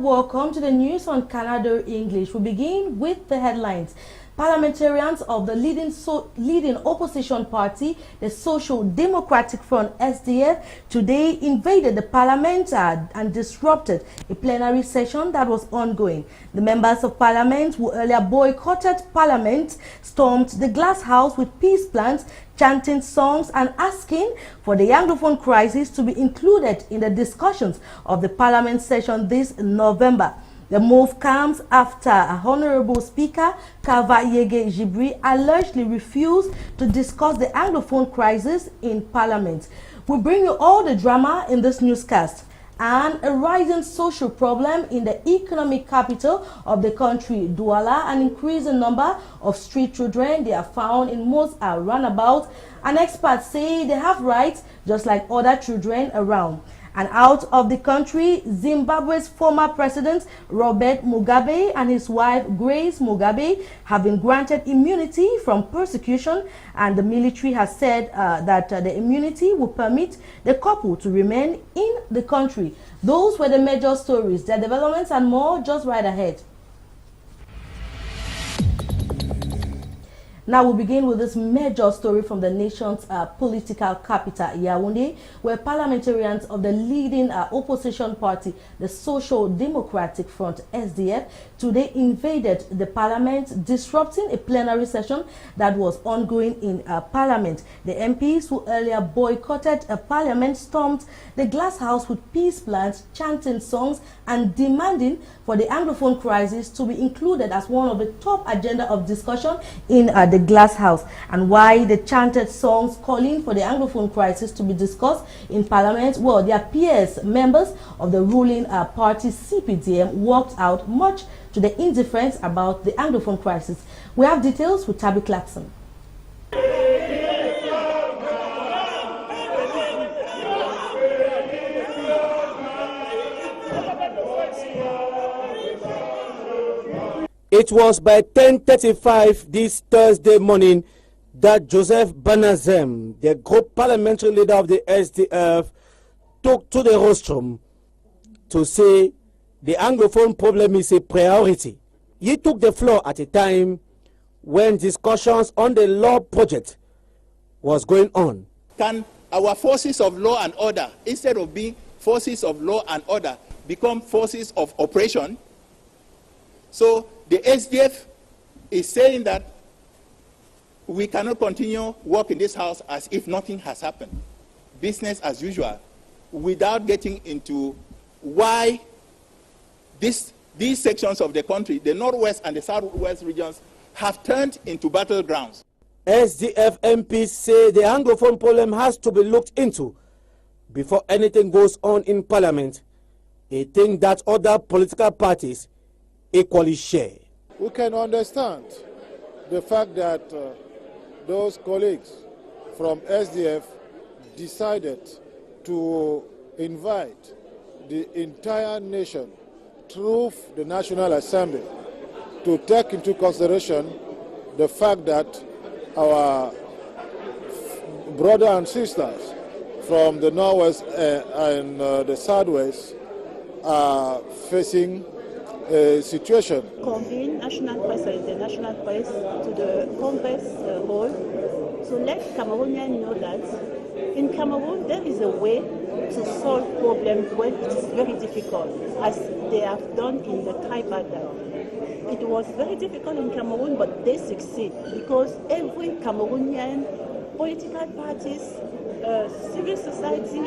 welcome to the news on Canada English. We begin with the headlines. Parliamentarians of the leading opposition party, the Social Democratic Front (SDF), today invaded the parliament and disrupted a plenary session that was ongoing. The members of parliament who earlier boycotted parliament stormed the glass house with peace plans, chanting songs and asking for the Anglophone crisis to be included in the discussions of the parliament session this November. The move comes after a Honorable Speaker, Kava Yege Jibri, allegedly refused to discuss the Anglophone crisis in Parliament. We bring you all the drama in this newscast. And a rising social problem in the economic capital of the country, Douala, an increasing number of street children. They are found in most roundabouts, and experts say they have rights just like other children around. And out of the country, Zimbabwe's former president, Robert Mugabe, and his wife, Grace Mugabe, have been granted immunity from persecution, and the military has said that the immunity will permit the couple to remain in the country. Those were the major stories. Their developments and more just right ahead. Now we'll begin with this major story from the nation's political capital, Yaoundé, where parliamentarians of the leading opposition party, the Social Democratic Front (SDF), today invaded the parliament, disrupting a plenary session that was ongoing in parliament. The MPs who earlier boycotted a parliament stormed the glass house with peace plans, chanting songs and demanding for the Anglophone crisis to be included as one of the top agenda of discussion in the glass house. And why they chanted songs calling for the Anglophone crisis to be discussed in Parliament? Well, their peers, members of the ruling party CPDM, walked out much to the indifference about the Anglophone crisis. We have details with Tabby Clarkson. It was by 10:35 this Thursday morning that Joseph Banazem, the group parliamentary leader of the SDF, took to the rostrum to say the Anglophone problem is a priority. He took the floor at a time when discussions on the law project was going on. Can our forces of law and order, instead of being forces of law and order, become forces of oppression? So the SDF is saying that we cannot continue work in this house as if nothing has happened. Business as usual, without getting into why these sections of the country, the Northwest and the Southwest regions, have turned into battlegrounds. SDF MPs say the Anglophone problem has to be looked into before anything goes on in Parliament, a thing that other political parties equally share. We can understand the fact that those colleagues from SDF decided to invite the entire nation through the National Assembly to take into consideration the fact that our brothers and sisters from the Northwest and the Southwest are facing a situation. Convene national press and international press to the Congress hall to let Cameroonians know that in Cameroon there is a way to solve problems when it is very difficult, as they have done in the tribal. It was very difficult in Cameroon, but they succeed because every Cameroonian, political parties, civil society,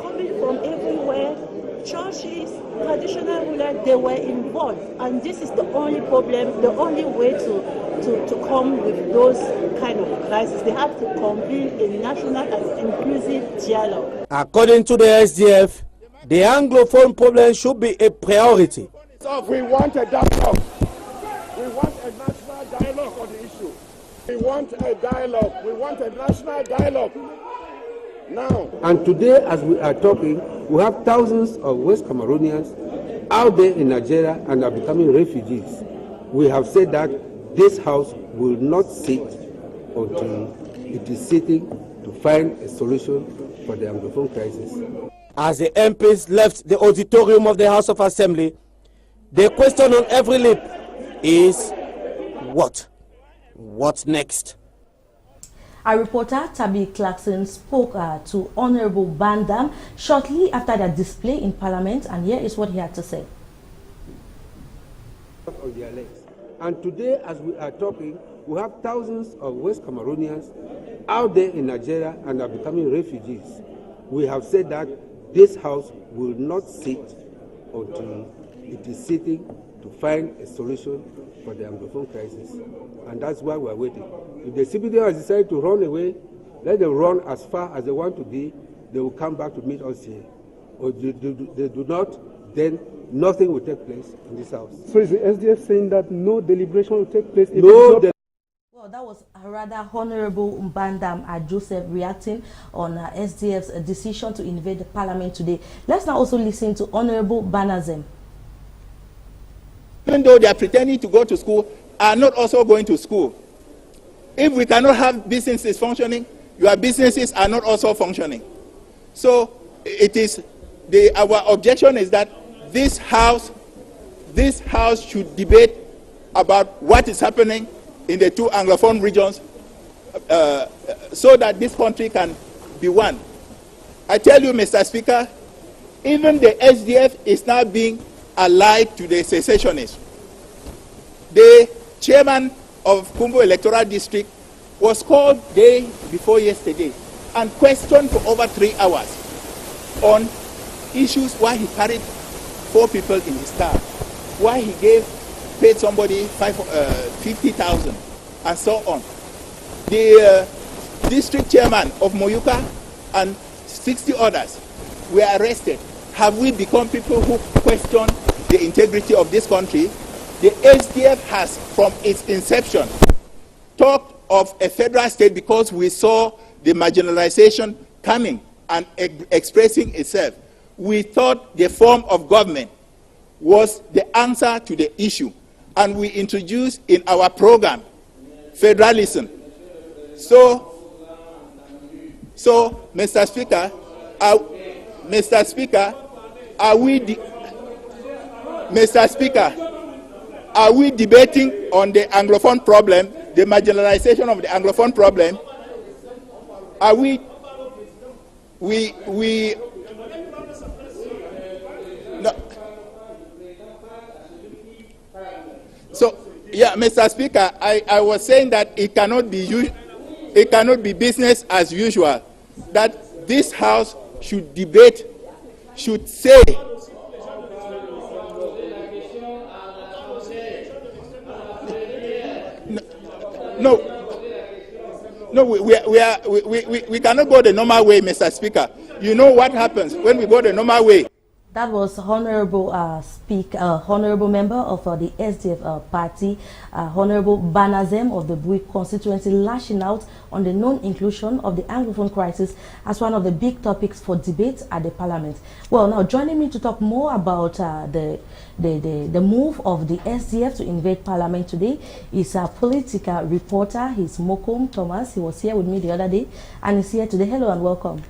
coming from everywhere, churches, traditional rulers, they were involved, and this is the only problem, the only way to come with those kind of crises. They have to convene a national and inclusive dialogue. According to the SDF, the Anglophone problem should be a priority. So we want a dialogue. We want a national dialogue on the issue. We want a dialogue. We want a national dialogue. Now. And today, as we are talking, we have thousands of West Cameroonians out there in Nigeria and are becoming refugees. We have said that this house will not sit until it is sitting to find a solution for the Anglophone crisis. As the MPs left the auditorium of the House of Assembly, The question on every lip is what? What's next? Our reporter Tabby Clarkson spoke to Honorable Bandam shortly after their display in Parliament, and here is what he had to say. On their legs. And today, as we are talking, we have thousands of West Cameroonians out there in Nigeria and are becoming refugees. We have said that this House will not sit until it is sitting to find a solution for the Anglophone crisis. And that's why we are waiting. If the CPD has decided to run away, let them run as far as they want to be. They will come back to meet us here. Or they do not, then nothing will take place in this House. So is the SDF saying that no deliberation will take place? Well, that was a rather Honorable Mbandam Joseph reacting on SDF's decision to invade the Parliament today. Let's now also listen to Honorable Banazem. Even though they are pretending to go to school, are not also going to school. If we cannot have businesses functioning, your businesses are not also functioning. So it is our objection is that this house should debate about what is happening in the two Anglophone regions so that this country can be one. I tell you, Mr. Speaker, even the SDF is now being allied to the secessionists. The chairman of Kumbo Electoral District was called day before yesterday and questioned for over 3 hours on issues why he carried 4 people in his car, why he paid somebody 50,000 and so on. The district chairman of Moyuka and 60 others were arrested. Have we become people who question the integrity of this country? The SDF has, from its inception, talked of a federal state because we saw the marginalization coming and expressing itself. We thought the form of government was the answer to the issue, and we introduced in our program federalism. So Mr. Speaker, are we debating on the Anglophone problem, the marginalization of the Anglophone problem? Are we no. So yeah, Mr. Speaker, I was saying that it cannot be business as usual, that this House should debate, should say No, we cannot go the normal way, Mr. Speaker. You know what happens when we go the normal way. That was Honorable Honorable member of the SDF party, Honorable Banazem of the Bui constituency, lashing out on the non-inclusion of the Anglophone crisis as one of the big topics for debate at the Parliament. Well, now joining me to talk more about the move of the SDF to invade Parliament today is a political reporter. He's Mokom Thomas. He was here with me the other day and he's here today. Hello and welcome.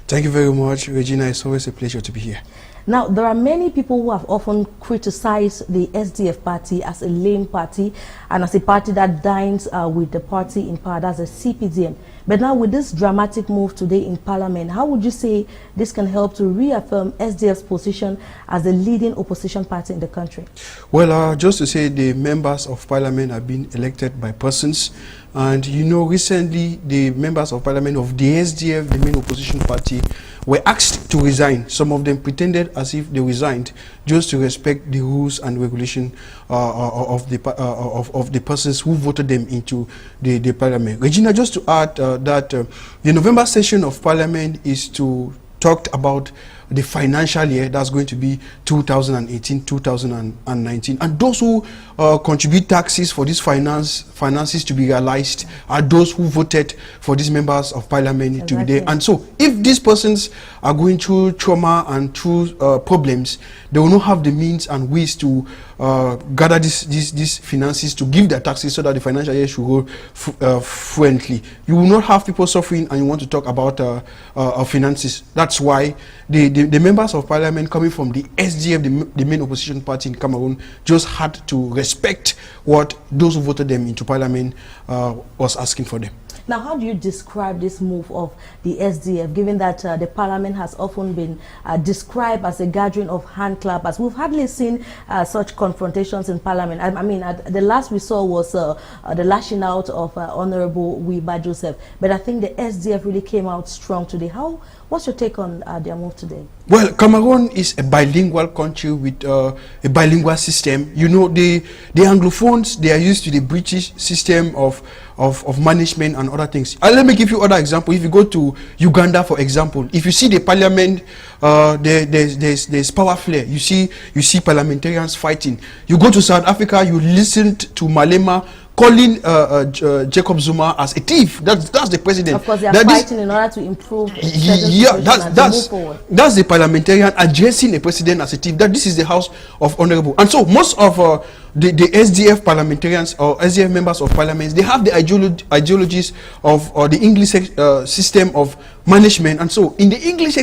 Thank you very much, Regina. It's always a pleasure to be here. Now, there are many people who have often criticized the SDF party as a lame party and as a party that dines with the party in power, that's a CPDM. But now with this dramatic move today in Parliament, how would you say this can help to reaffirm SDF's position as the leading opposition party in the country? Well, just to say the members of Parliament have been elected by persons. And you know, recently the members of Parliament of the SDF, the main opposition party, were asked to resign. Some of them pretended as if they resigned just to respect the rules and regulation of the persons who voted them into the Parliament. Regina, just to add that the November session of Parliament is to talk about the financial year that's going to be 2018-2019, and those who contribute taxes for these finances to be realized are those who voted for these members of Parliament to be there. And so if these persons are going through trauma and through problems, they will not have the means and ways to gather these finances to give their taxes so that the financial year should go fluently. You will not have people suffering and you want to talk about finances. That's why the members of parliament coming from the SDF, the main opposition party in Cameroon, just had to respect what those who voted them into parliament was asking for them. Now, how do you describe this move of the SDF, given that the parliament has often been described as a gathering of handclappers? We've hardly seen such confrontations in parliament. I mean, the last we saw was the lashing out of Honorable Wiba Joseph. But I think the SDF really came out strong today. What's your take on their move today? Well, Cameroon is a bilingual country with a bilingual system. You know, the Anglophones, they are used to the British system of management and other things. Let me give you other example. If you go to Uganda, for example, if you see the parliament, there's power flare. You see parliamentarians fighting. You go to South Africa, you listen to Malema calling Jacob Zuma as a thief. That's the president. Of course, they are fighting in order to improve. Yeah, that's the parliamentarian addressing a president as a thief. That this is the House of Honorable. And so most of the SDF parliamentarians or SDF members of parliament, they have the ideologies of the English system of management. And so in the English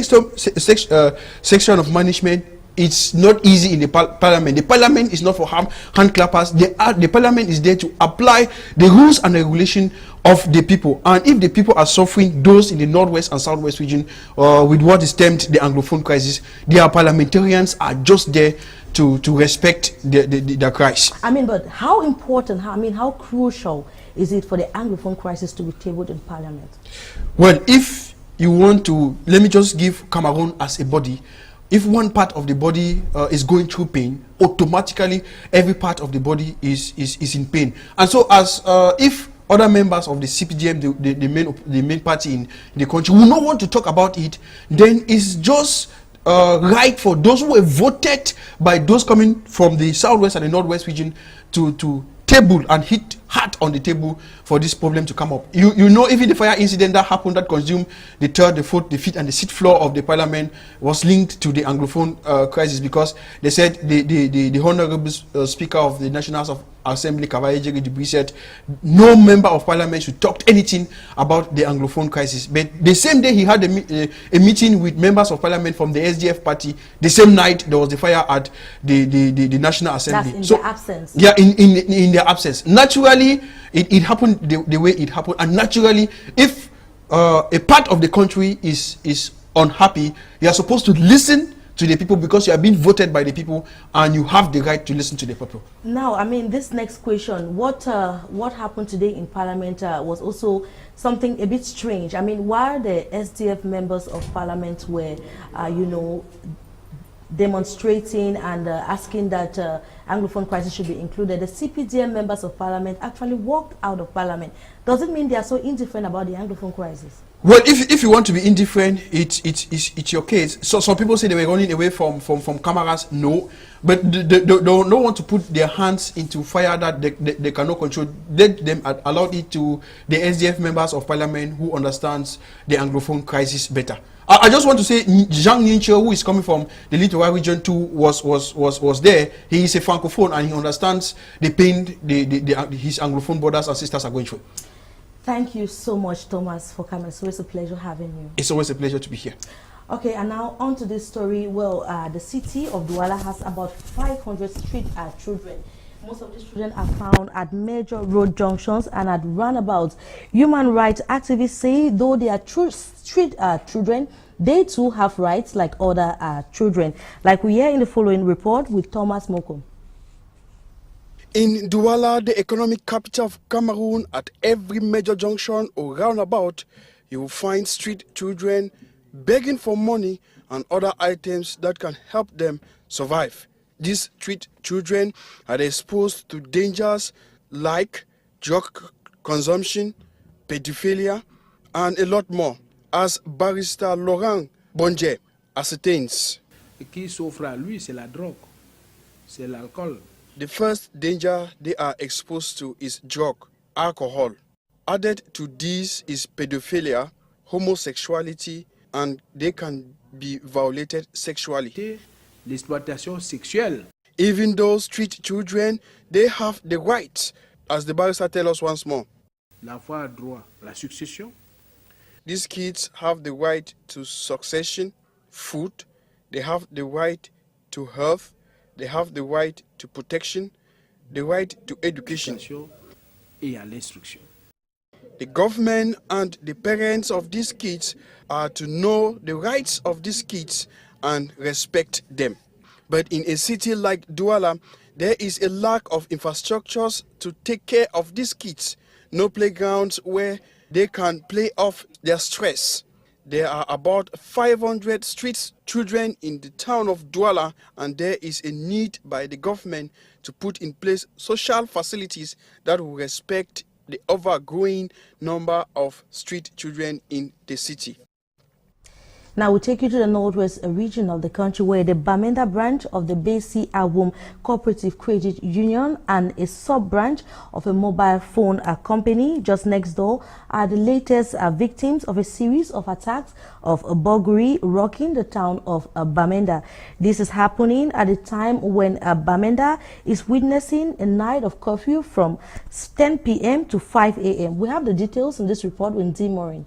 section of management, it's not easy in the parliament. The parliament is not for hand clappers. The parliament is there to apply the rules and the regulation of the people. And if the people are suffering, those in the northwest and southwest region, with what is termed the Anglophone crisis, their parliamentarians are just there to respect the crisis. I mean, but how important, how crucial is it for the Anglophone crisis to be tabled in parliament? Well, if you want to, let me just give Cameroon as a body. If one part of the body is going through pain, automatically every part of the body is in pain. And so as if other members of the CPDM, the main party in the country, will not want to talk about it, then it's just right for those who were voted by those coming from the southwest and the northwest region to table and hit hard on the table for this problem to come up. You know, even the fire incident that happened that consumed the third, the fourth, the fifth, and the sixth floor of the parliament was linked to the Anglophone crisis, because they said the honorable speaker of the National House of Assembly, Kavaye Dibri, said no member of parliament should talk anything about the Anglophone crisis. But the same day he had a meeting with members of parliament from the SDF party, the same night there was the fire at the National Assembly. That's in their absence. Yeah, in their absence. Naturally, it happened the way it happened, and naturally, if a part of the country is unhappy, you are supposed to listen to the people, because you are being voted by the people and you have the right to listen to the people. Now, I mean, this next question, what happened today in parliament was also something a bit strange. I mean, while the SDF members of parliament were, you know, demonstrating and asking that Anglophone crisis should be included, the CPDM members of parliament actually walked out of parliament. Does it mean they are so indifferent about the Anglophone crisis? Well, if you want to be indifferent, it's your case. So some people say they were running away from cameras. No, but they don't want to put their hands into fire that they cannot control. Let them allow it to the SDF members of parliament who understands the Anglophone crisis better. I just want to say, Jean Ninche, who is coming from the Littoral region too, was there. He is a francophone and he understands the pain his Anglophone brothers and sisters are going through. Thank you so much, Thomas, for coming. It's always a pleasure having you. It's always a pleasure to be here. Okay, and now on to this story. Well, the city of Douala has about 500 street children. Most of these children are found at major road junctions and at roundabouts. Human rights activists say though they are street children, they too have rights like other children. Like we hear in the following report with Thomas Moko. In Douala, the economic capital of Cameroon, at every major junction or roundabout, you will find street children begging for money and other items that can help them survive. These street children are exposed to dangers like drug consumption, pedophilia, and a lot more, as barrister Laurent Bonje ascertains. Ce qui s'offre à lui, c'est la drogue, c'est l'alcool. The first danger they are exposed to is drug, alcohol. Added to this is pedophilia, homosexuality, and they can be violated sexually. L'exploitation sexuelle. Even those street children, they have the right, as the barrister tells us once more. L'avoir droit à la succession. These kids have the right to succession, food, they have the right to health, they have the right to protection, the right to education. Et à l'instruction. The government and the parents of these kids are to know the rights of these kids and respect them. But in a city like Douala, there is a lack of infrastructures to take care of these kids. No playgrounds where they can play off their stress. There are about 500 street children in the town of Douala, and there is a need by the government to put in place social facilities that will respect the ever-growing number of street children in the city. Now we take you to the northwest region of the country, where the Bamenda branch of the Besi Awum Cooperative Credit Union and a sub-branch of a mobile phone company just next door are the latest victims of a series of attacks of burglary rocking the town of Bamenda. This is happening at a time when Bamenda is witnessing a night of curfew from 10 p.m. to 5 a.m. We have the details in this report with D. Morin.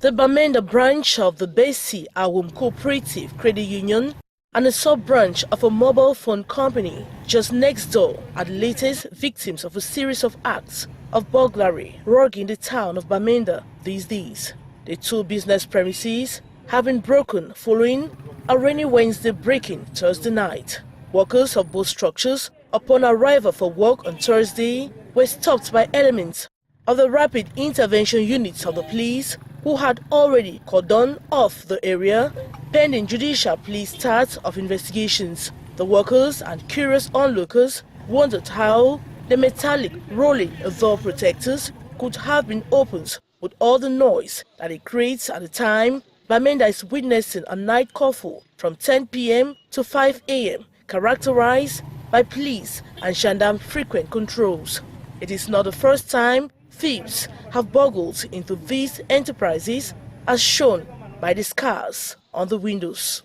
The Bamenda branch of the Besi Awum Cooperative Credit Union and a sub-branch of a mobile phone company just next door are the latest victims of a series of acts of burglary rocking the town of Bamenda these days. The two business premises have been broken following a rainy Wednesday break-in Thursday night. Workers of both structures, upon arrival for work on Thursday, were stopped by elements of the rapid intervention units of the police, who had already cordoned off the area pending judicial police start of investigations. The workers and curious onlookers wondered how the metallic rolling door protectors could have been opened with all the noise that it creates at the time Bamenda is witnessing a night curfew from 10 p.m. to 5 a.m. characterized by police and gendarme frequent controls. It is not the first time thieves have burgled into these enterprises, as shown by the scars on the windows.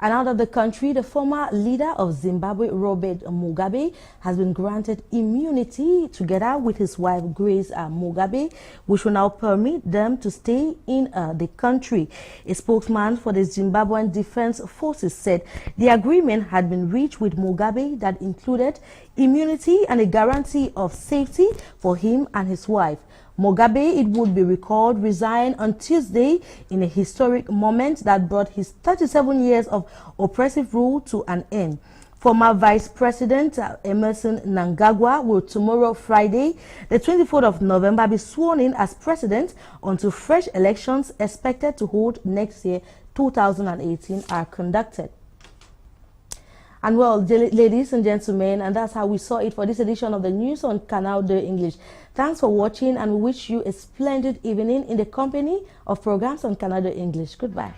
And out of the country, the former leader of Zimbabwe, Robert Mugabe, has been granted immunity together with his wife, Grace Mugabe, which will now permit them to stay in the country. A spokesman for the Zimbabwean Defense Forces said the agreement had been reached with Mugabe that included immunity and a guarantee of safety for him and his wife. Mugabe, it would be recalled, resigned on Tuesday in a historic moment that brought his 37 years of oppressive rule to an end. Former Vice President Emerson Mnangagwa will tomorrow, Friday, the 24th of November, be sworn in as president until fresh elections expected to hold next year, 2018, are conducted. And well, ladies and gentlemen, and that's how we saw it for this edition of the news on Canal de English. Thanks for watching, and we wish you a splendid evening in the company of programs on Canal de English. Goodbye.